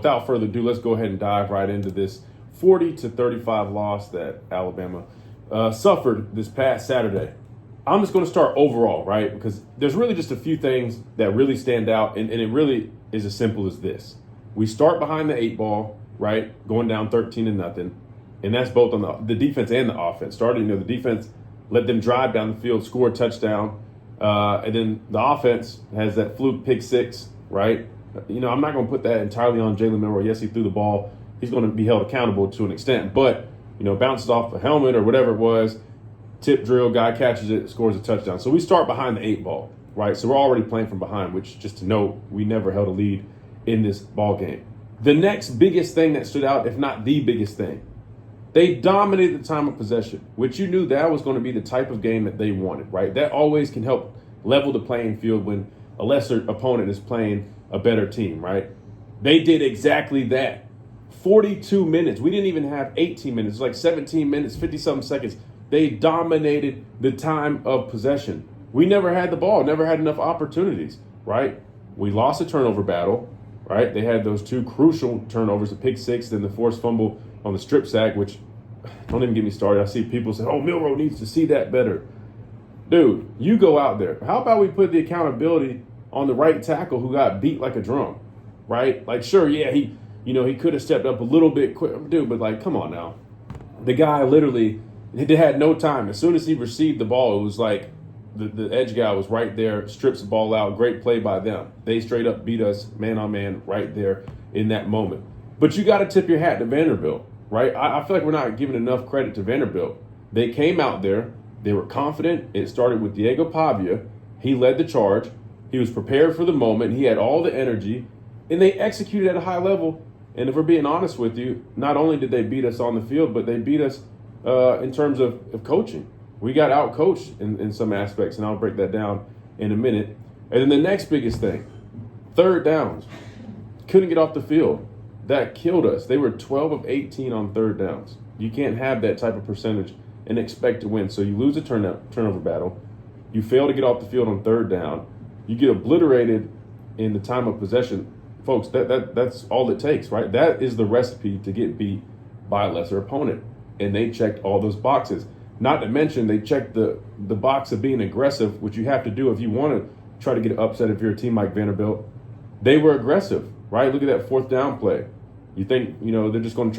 without further ado, let's go ahead and dive right into this 40-35 loss that Alabama suffered this past Saturday. I'm just going to start overall, right? Because there's really just a few things that really stand out, and it really is as simple as this. We start behind the 8 ball, right? Going down 13-0, and that's both on the defense and the offense. Starting, the defense let them drive down the field, score a touchdown, and then the offense has that fluke pick 6, right? I'm not going to put that entirely on Jalen Milroe. Yes, he threw the ball. He's going to be held accountable to an extent, but, bounces off a helmet or whatever it was, tip drill, guy catches it, scores a touchdown. So we start behind the 8 ball, right? So we're already playing from behind, which, just to note, we never held a lead in this ball game. The next biggest thing that stood out, if not the biggest thing, they dominated the time of possession, which you knew that was going to be the type of game that they wanted, right? That always can help level the playing field when a lesser opponent is playing a better team, right? They did exactly that. 42 minutes. We didn't even have 18 minutes. It was like 17 minutes, 50-something seconds. They dominated the time of possession. We never had the ball, never had enough opportunities, right? We lost a turnover battle, right? They had those 2 crucial turnovers, the pick 6, then the forced fumble on the strip sack, which, don't even get me started. I see people say, oh, Milroe needs to see that better. Dude, you go out there. How about we put the accountability on the right tackle who got beat like a drum, right? Like, sure, yeah, he could have stepped up a little bit quick, dude, but like, come on now. The guy literally, they had no time. As soon as he received the ball, it was like the edge guy was right there, strips the ball out. Great play by them. They straight up beat us man on man right there in that moment. But you got to tip your hat to Vanderbilt, right? I feel like we're not giving enough credit to Vanderbilt. They came out there. They were confident. It started with Diego Pavia. He led the charge. He was prepared for the moment. He had all the energy, and they executed at a high level. And if we're being honest with you, not only did they beat us on the field, but they beat us in terms of coaching. We got out-coached in some aspects, and I'll break that down in a minute. And then the next biggest thing, 3rd downs. Couldn't get off the field. That killed us. They were 12 of 18 on 3rd downs. You can't have that type of percentage and expect to win. So you lose a turnover battle. You fail to get off the field on 3rd down. You get obliterated in the time of possession. Folks, that's all it takes, right? That is the recipe to get beat by a lesser opponent. And they checked all those boxes. Not to mention, they checked the box of being aggressive, which you have to do if you want to try to get an upset if you're a team like Vanderbilt. They were aggressive, right? Look at that 4th down play. You think, they're just going to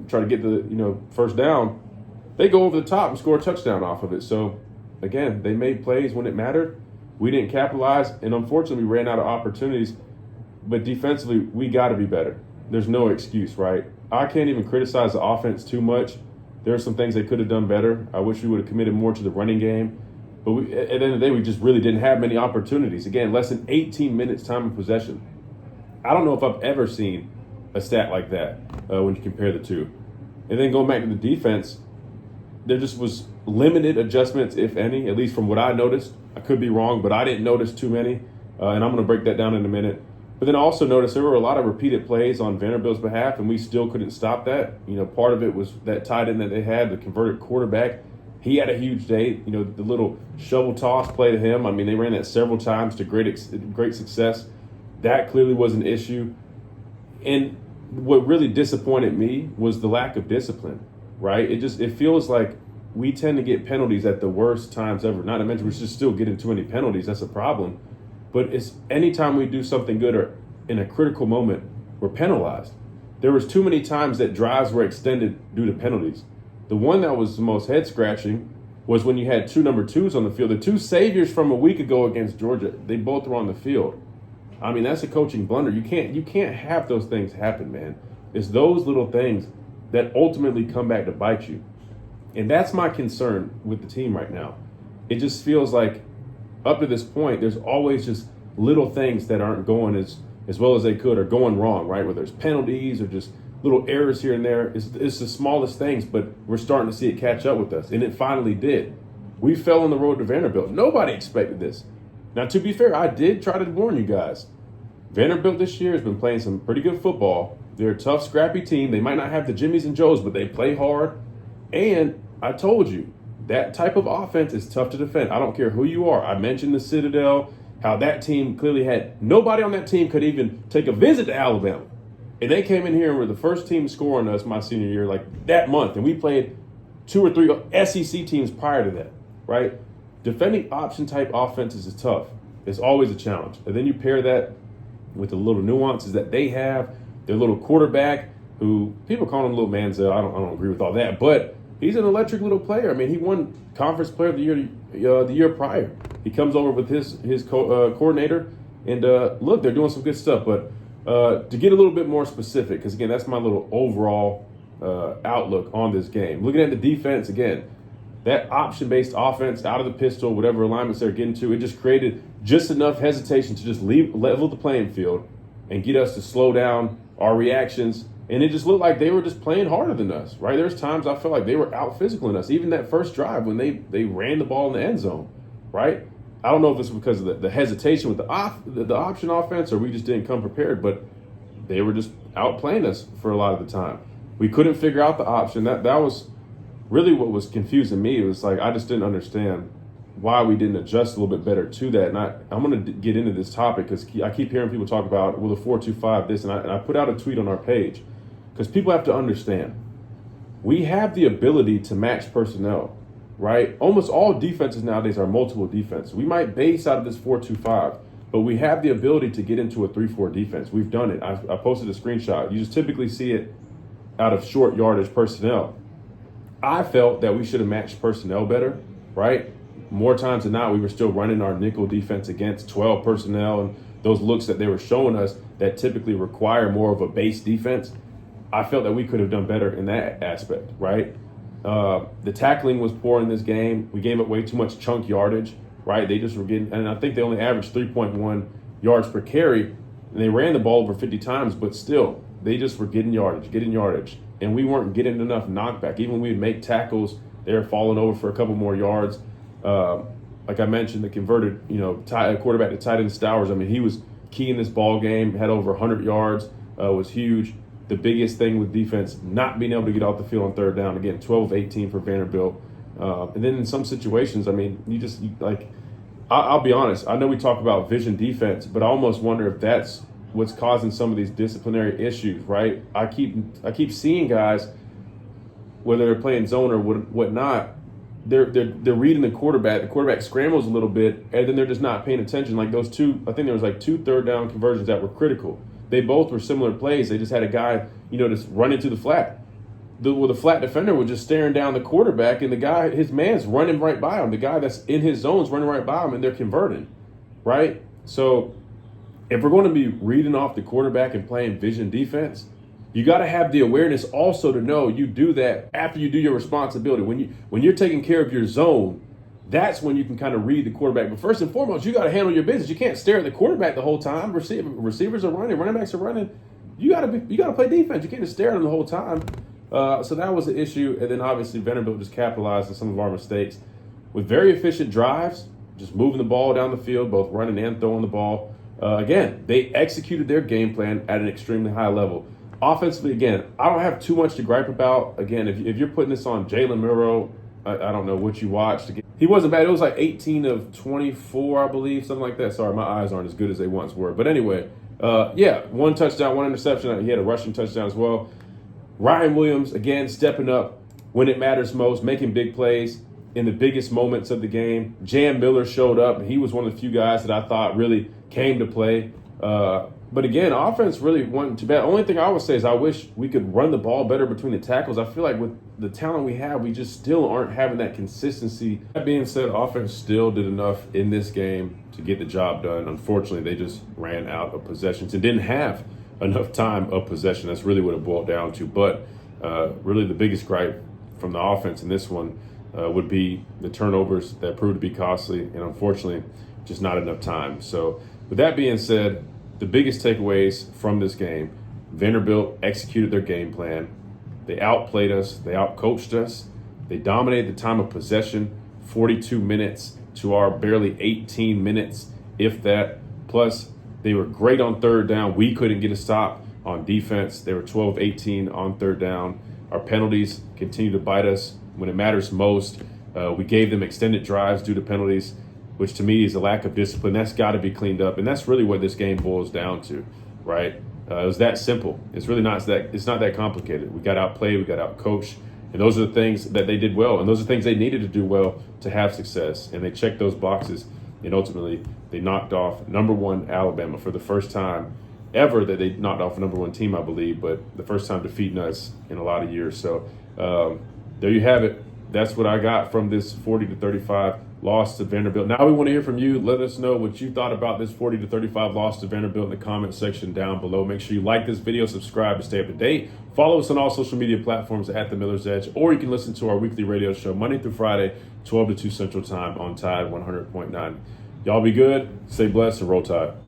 try to get the, 1st down. They go over the top and score a touchdown off of it. So, again, they made plays when it mattered. We didn't capitalize, and unfortunately, we ran out of opportunities. But defensively, we got to be better. There's no excuse, right? I can't even criticize the offense too much. There are some things they could have done better. I wish we would have committed more to the running game. But at the end of the day, we just really didn't have many opportunities. Again, less than 18 minutes time of possession. I don't know if I've ever seen a stat like that when you compare the two. And then going back to the defense, there just was limited adjustments, if any, at least from what I noticed. I could be wrong, but I didn't notice too many. And I'm going to break that down in a minute. But then I also noticed there were a lot of repeated plays on Vanderbilt's behalf, and we still couldn't stop that. Part of it was that tight end that they had, the converted quarterback. He had a huge day. The little shovel toss play to him. I mean, they ran that several times to great success. That clearly was an issue. And what really disappointed me was the lack of discipline, right? It feels like we tend to get penalties at the worst times ever. Not to mention we're just still getting too many penalties. That's a problem. But it's anytime we do something good or in a critical moment, we're penalized. There was too many times that drives were extended due to penalties. The one that was the most head-scratching was when you had 2 number 2s on the field. The 2 saviors from a week ago against Georgia, they both were on the field. I mean, that's a coaching blunder. You can't have those things happen, man. It's those little things that ultimately come back to bite you. And that's my concern with the team right now. It just feels like up to this point, there's always just little things that aren't going as well as they could or going wrong, right? Whether there's penalties or just little errors here and there. It's the smallest things, but we're starting to see it catch up with us. And it finally did. We fell on the road to Vanderbilt. Nobody expected this. Now, to be fair, I did try to warn you guys. Vanderbilt this year has been playing some pretty good football. They're a tough, scrappy team. They might not have the Jimmies and Joes, but they play hard. And I told you, that type of offense is tough to defend. I don't care who you are. I mentioned the Citadel, how that team clearly had nobody on that team could even take a visit to Alabama. And they came in here and were the first team to score on us my senior year, like that month. And we played 2 or 3 SEC teams prior to that, right? Defending option type offenses is tough. It's always a challenge. And then you pair that with the little nuances that they have, their little quarterback, who people call him Little Manziel. I don't agree with all that, but he's an electric little player. I mean, he won Conference Player of the Year the year prior. He comes over with his coordinator, and look, they're doing some good stuff. But to get a little bit more specific, because again, that's my little overall outlook on this game. Looking at the defense again, that option-based offense out of the pistol, whatever alignments they're getting to, it just created just enough hesitation to just level the playing field and get us to slow down our reactions. And it just looked like they were just playing harder than us, right? There's times I felt like they were out physicaling us. Even that first drive when they ran the ball in the end zone, right? I don't know if it's because of the hesitation with the option offense or we just didn't come prepared, but they were just outplaying us for a lot of the time. We couldn't figure out the option. That was really what was confusing me. It was like I just didn't understand why we didn't adjust a little bit better to that. And I'm going to get into this topic because I keep hearing people talk about, well, the 4-2-5 this, and I put out a tweet on our page. Because people have to understand, we have the ability to match personnel, right? Almost all defenses nowadays are multiple defenses. We might base out of this 4-2-5, but we have the ability to get into a 3-4 defense. We've done it. I posted a screenshot. You just typically see it out of short yardage personnel. I felt that we should have matched personnel better, right? More times than not, we were still running our nickel defense against 12 personnel and those looks that they were showing us that typically require more of a base defense. I felt that we could have done better in that aspect, right? The tackling was poor in this game. We gave up way too much chunk yardage, right? They just were getting, and I think they only averaged 3.1 yards per carry, and they ran the ball over 50 times, but still, they just were getting yardage, and we weren't getting enough knockback. Even when we'd make tackles, they were falling over for a couple more yards. Like I mentioned, the converted, quarterback to tight end Stowers. I mean, he was key in this ball game, had over 100 yards, was huge. The biggest thing with defense, not being able to get off the field on third down. Again, 12-18 for Vanderbilt. And then in some situations, I mean, I'll be honest. I know we talk about vision defense, but I almost wonder if that's what's causing some of these disciplinary issues, right? I keep seeing guys, whether they're playing zone or whatnot, they're reading the quarterback. The quarterback scrambles a little bit, and then they're just not paying attention. Like those two, I think there was like 2 third down conversions that were critical. They both were similar plays. They just had a guy, just run into the flat. The flat defender was just staring down the quarterback, and the guy, his man's running right by him. The guy that's in his zone's running right by him, and they're converting, right? So if we're going to be reading off the quarterback and playing vision defense, you got to have the awareness also to know you do that after you do your responsibility. When you're taking care of your zone, that's when you can kind of read the quarterback. But first and foremost, you got to handle your business. You can't stare at the quarterback the whole time. Receivers are running, running backs are running. You got to play defense. You can't just stare at them the whole time. So that was the issue. And then obviously Vanderbilt just capitalized on some of our mistakes with very efficient drives, just moving the ball down the field, both running and throwing the ball. Again, they executed their game plan at an extremely high level. Offensively, again, I don't have too much to gripe about. Again, if you're putting this on Jalen Milroe, I don't know what you watched. He wasn't bad. It was like 18 of 24, I believe, something like that. Sorry, my eyes aren't as good as they once were. But anyway, 1 touchdown, 1 interception. He had a rushing touchdown as well. Ryan Williams, again, stepping up when it matters most, making big plays in the biggest moments of the game. Jam Miller showed up. He was one of the few guys that I thought really came to play. But again, offense really wasn't too bad. Only thing I would say is I wish we could run the ball better between the tackles. I feel like with the talent we have, we just still aren't having that consistency. That being said, offense still did enough in this game to get the job done. Unfortunately, they just ran out of possessions and didn't have enough time of possession. That's really what it boiled down to. But really the biggest gripe from the offense in this one would be the turnovers that proved to be costly and unfortunately just not enough time. So with that being said, the biggest takeaways from this game, Vanderbilt executed their game plan. They outplayed us. They outcoached us. They dominated the time of possession, 42 minutes to our barely 18 minutes, if that. Plus, they were great on third down. We couldn't get a stop on defense. They were 12-18 on third down. Our penalties continue to bite us when it matters most. We gave them extended drives due to penalties, which to me is a lack of discipline. That's got to be cleaned up. And that's really what this game boils down to, right? It was that simple. It's really not that. It's not that complicated. We got outplayed. We got outcoached. And those are the things that they did well. And those are things they needed to do well to have success. And they checked those boxes. And ultimately, they knocked off #1 Alabama for the first time ever that they knocked off a #1 team, I believe, but the first time defeating us in a lot of years. So there you have it. That's what I got from this 40-35 loss to Vanderbilt. Now we want to hear from you. Let us know what you thought about this 40-35 loss to Vanderbilt in the comment section down below. Make sure you like this video, subscribe to stay up to date. Follow us on all social media platforms at The Miller's Edge, or you can listen to our weekly radio show Monday through Friday, 12 to 2 Central Time on Tide 100.9. Y'all be good, stay blessed, and roll Tide.